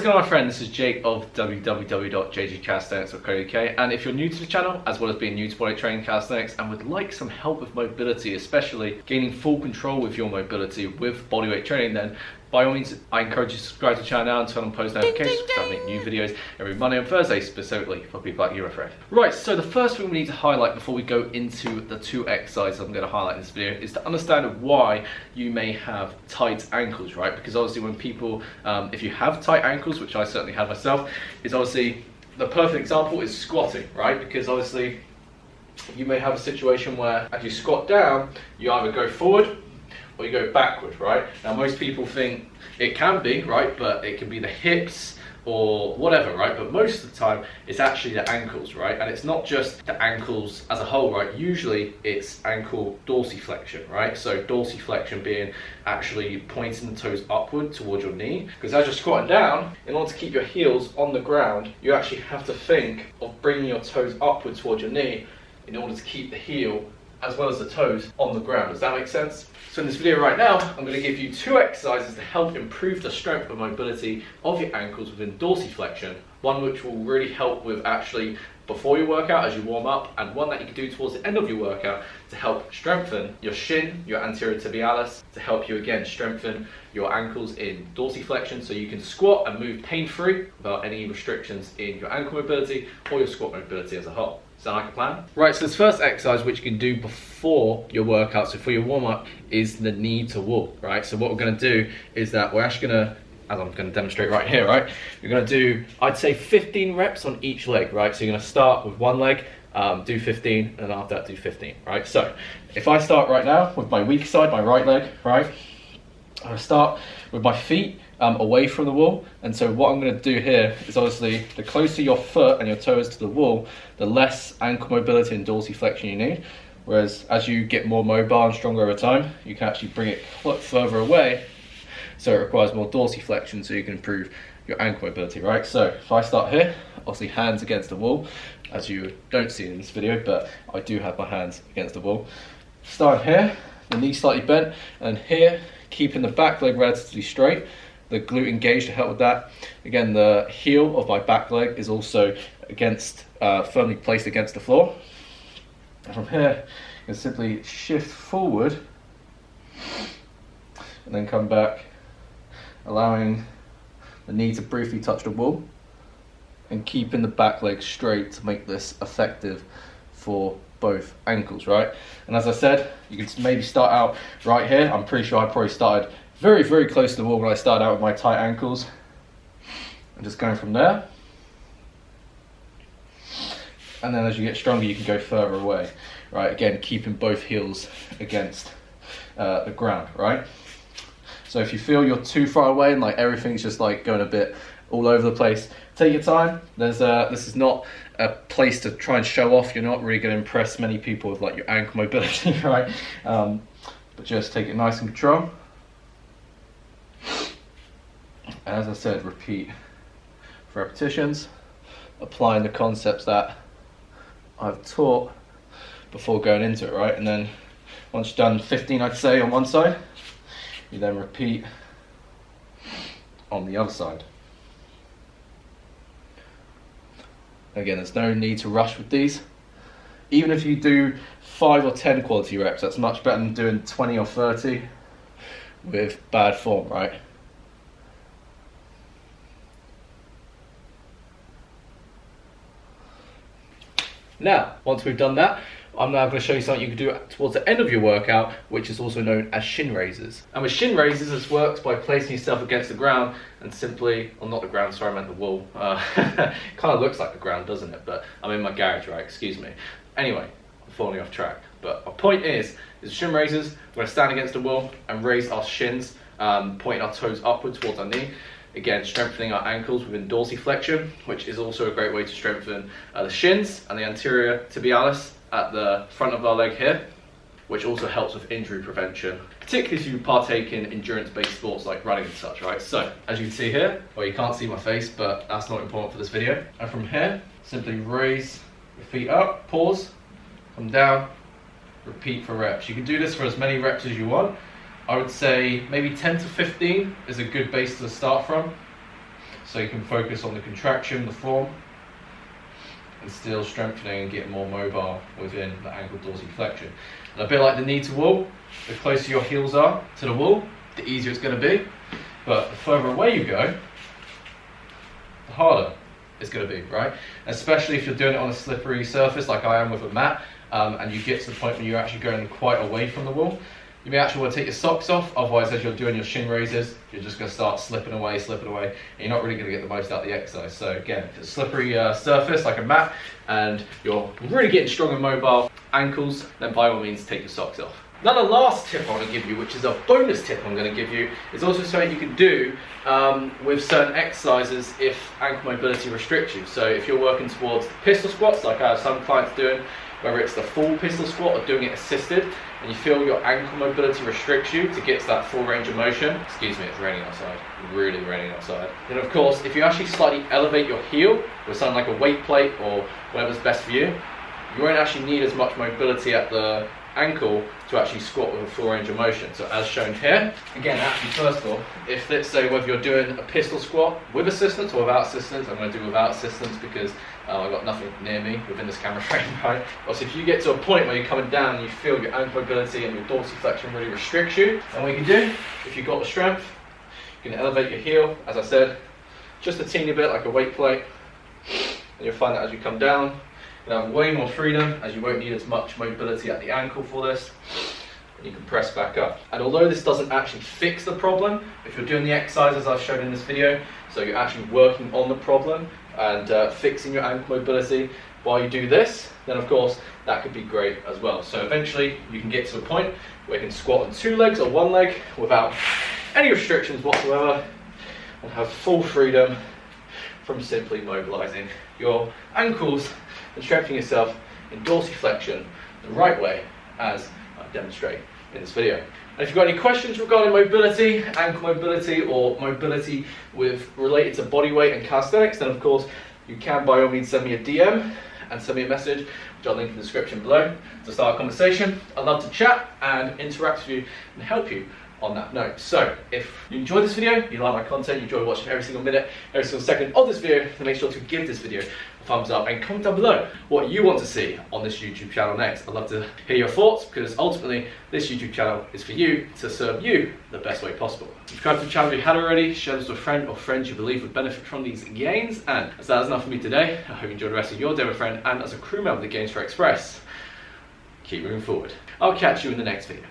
What's going on, my friend? This is Jake of www.jgcalisthenics.co.uk, and if you're new to the channel, as well as being new to body training calisthenics and would like some help with mobility, especially gaining full control with your mobility with bodyweight training, then by all means, I encourage you to subscribe to the channel now and turn on post notifications because I make new videos every Monday and Thursday, specifically for people like you, my friend. Right, so the first thing we need to highlight before we go into the two exercises I'm going to highlight in this video is to understand why you may have tight ankles, right? Because obviously when people, if you have tight ankles, which I certainly have myself, is obviously the perfect example is squatting, right? Because obviously you may have a situation where as you squat down, you either go forward or you go backward, right? Now most people think it can be, right, but it can be the hips or whatever, right? But most of the time it's actually the ankles, right? And it's not just the ankles as a whole, right? Usually it's ankle dorsiflexion, right? So dorsiflexion being actually pointing the toes upward towards your knee, because as you're squatting down, in order to keep your heels on the ground, you actually have to think of bringing your toes upward towards your knee in order to keep the heel as well as the toes on the ground. Does that make sense? So in this video right now, I'm going to give you two exercises to help improve the strength and mobility of your ankles within dorsiflexion. One which will really help with actually before your workout as you warm up, and one that you can do towards the end of your workout to help strengthen your shin, your anterior tibialis, to help you again strengthen your ankles in dorsiflexion so you can squat and move pain-free without any restrictions in your ankle mobility or your squat mobility as a whole. Sound like a plan? Right, so this first exercise which you can do before your workout, so for your warm-up, is the knee to wall, right? So what we're going to do is that we're actually going to, as I'm going to demonstrate right here, right? You're going to do, I'd say 15 reps on each leg, right? So you're going to start with one leg, do 15, and after that do 15, right? So if I start right now with my weak side, my right leg, right? I'm going to start with my feet away from the wall, and so what I'm going to do here is obviously the closer your foot and your toes to the wall, the less ankle mobility and dorsiflexion you need, whereas as you get more mobile and stronger over time, you can actually bring it further away, so it requires more dorsiflexion so you can improve your ankle mobility, right? So if I start here, obviously hands against the wall, as you don't see in this video, but I do have my hands against the wall. Start here, the knee slightly bent, and here, keeping the back leg relatively straight, the glute engaged to help with that. Again, the heel of my back leg is also against, firmly placed against the floor. And from here, you can simply shift forward and then come back, allowing the knee to briefly touch the wall and keeping the back leg straight to make this effective for both ankles, right? And as I said, you can maybe start out right here. I'm pretty sure I probably started very, very close to the wall when I started out with my tight ankles. And just going from there. And then as you get stronger, you can go further away, right? Again, keeping both heels against the ground, right? So if you feel you're too far away and like everything's just like going a bit all over the place, take your time. This is not a place to try and show off. You're not really going to impress many people with like your ankle mobility, right? But just take it nice and control. And as I said, repeat for repetitions, applying the concepts that I've taught before going into it, right? And then once you've done 15, I'd say, on one side, you then repeat on the other side. Again, there's no need to rush with these. Even if you do 5 or 10 quality reps, that's much better than doing 20 or 30 with bad form, right? Now, once we've done that, I'm now going to show you something you can do towards the end of your workout, which is also known as shin raises. And with shin raises, this works by placing yourself against the ground and simply, or not the ground, sorry, I meant the wall. Kind of looks like the ground, doesn't it? But I'm in my garage, right? Excuse me. Anyway, I'm falling off track. But my point is shin raises, we're going to stand against the wall and raise our shins, pointing our toes upward towards our knee. Again, strengthening our ankles within dorsiflexion, which is also a great way to strengthen the shins and the anterior tibialis at the front of our leg here, which also helps with injury prevention, particularly if you partake in endurance-based sports like running and such, right? So, as you can see here, well, you can't see my face, but that's not important for this video. And from here, simply raise your feet up, pause, come down, repeat for reps. You can do this for as many reps as you want. I would say maybe 10 to 15 is a good base to start from. so you can focus on the contraction, the form, and still strengthening and getting more mobile within the ankle dorsiflexion. And a bit like the knee to wall, the closer your heels are to the wall, the easier it's going to be. But the further away you go, the harder it's going to be, right? Especially if you're doing it on a slippery surface like I am with a mat, and you get to the point where you're actually going quite away from the wall. You may actually want to take your socks off, otherwise as you're doing your shin raises, you're just going to start slipping away, and you're not really going to get the most out of the exercise. So again, if it's a slippery surface like a mat, and you're really getting strong and mobile ankles, then by all means take your socks off. Now the last tip I want to give you, which is a bonus tip I'm going to give you, is also something you can do with certain exercises if ankle mobility restricts you. So if you're working towards the pistol squats, like I have some clients doing, whether it's the full pistol squat or doing it assisted, and you feel your ankle mobility restricts you to get to that full range of motion. Excuse me, it's raining outside, really raining outside. Then of course, if you actually slightly elevate your heel with something like a weight plate or whatever's best for you, you won't actually need as much mobility at the ankle to actually squat with a full range of motion. So as shown here, again, actually first of all, if let's say whether you're doing a pistol squat with assistance or without assistance, I'm going to do without assistance because I've got nothing near me within this camera frame, right? Also, if you get to a point where you're coming down and you feel your ankle mobility and your dorsiflexion really restricts you, then what you can do, if you've got the strength, you can elevate your heel, as I said, just a teeny bit like a weight plate, and you'll find that as you come down, you'll have way more freedom as you won't need as much mobility at the ankle for this, and you can press back up. And although this doesn't actually fix the problem, if you're doing the exercises I've shown in this video, so you're actually working on the problem and fixing your ankle mobility while you do this, then of course that could be great as well. So eventually you can get to a point where you can squat on 2 legs or 1 leg without any restrictions whatsoever and have full freedom from simply mobilizing your ankles and strengthening yourself in dorsiflexion the right way as I demonstrate in this video. And if you've got any questions regarding mobility, ankle mobility, or mobility related to body weight and calisthenics, then of course you can by all means send me a DM and send me a message, which I'll link in the description below, to start a conversation. I'd love to chat and interact with you and help you on that note. So if you enjoyed this video, you like my content, you enjoy watching every single minute, every single second of this video, then make sure to give this video a thumbs up and comment down below what you want to see on this YouTube channel next. I'd love to hear your thoughts, because ultimately this YouTube channel is for you, to serve you the best way possible. Subscribe to the channel if you hadn't already, share this with a friend or friends you believe would benefit from these gains, and as that is enough for me today, I hope you enjoy the rest of your day, my friend, and as a crew member of the Gains for Express, keep moving forward. I'll catch you in the next video.